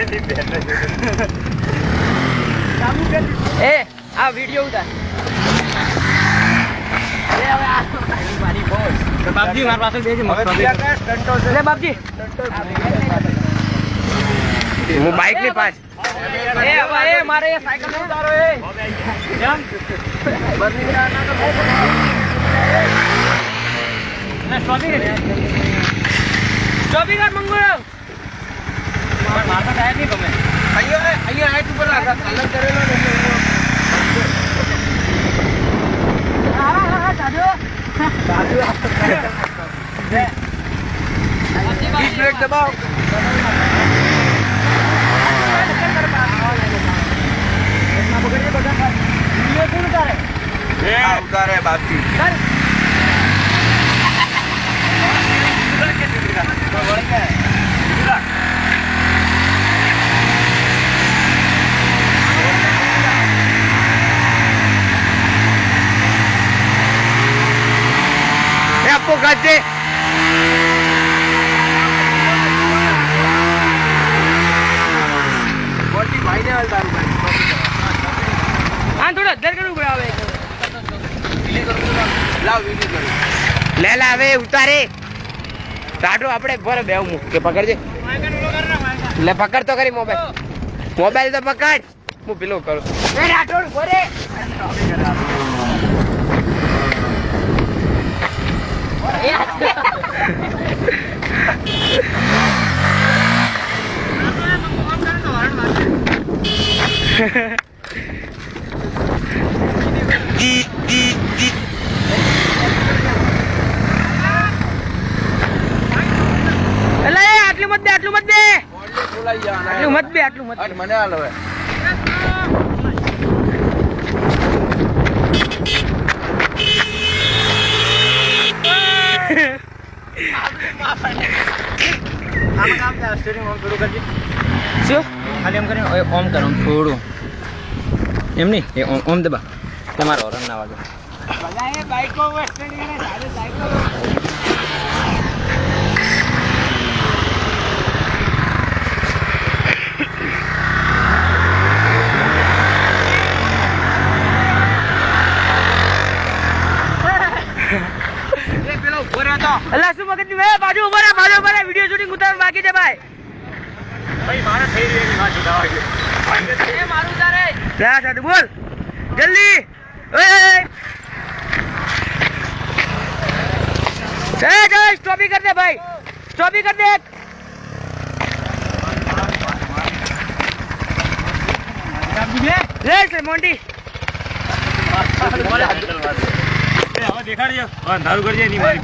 ए आ video उतार बापजी मार पास दे ले बापजी वो बाइक ले पास ए मारे ये साइकिल में उतारो ए जम बंदी कराना तो ना स्टॉपिंग कर मंगो मारता है नहीं गमे आइयो आए तू पर अलग करेलो ब्रेक दबाओ उतारे बाकी आपको गाजे थोड़ा दर करूँ ले ला वे उतारे राडो अपने पर बेव मुक के पकड़ दे ले पकड़ तो करी मोबाइल तो पकड़ मु पिलो करो ए राडो बोरे आटलू मत दे मने हाल હવે આમાં કામ છે સ્ટીરિંગ ઓન થોડું કરજી શું ખાલી એમ કરીને ઓમ કરો થોડું એમ નહીં એ ઓમ દબા તમારો હોર્ન ના વાગે બગાએ બાઈકો સ્ટેન્ડ કરે સારે બાઈકો અલ્લા શું મગજ મે બાજુ ઉભા વિડિયો શૂટિંગ ઉતારવાનું બાકી છે ભાઈ મારે થઈ રહી છે વાત ઉતારવા એ મારું ઉતારે જા સાડુ બોલ જલ્દી ઓય જય સ્ટોપી કર દે ભાઈ સ્ટોપી કર દે લે મોન્ટી હવે દેખાડજો અંધારું કરજે ની મારી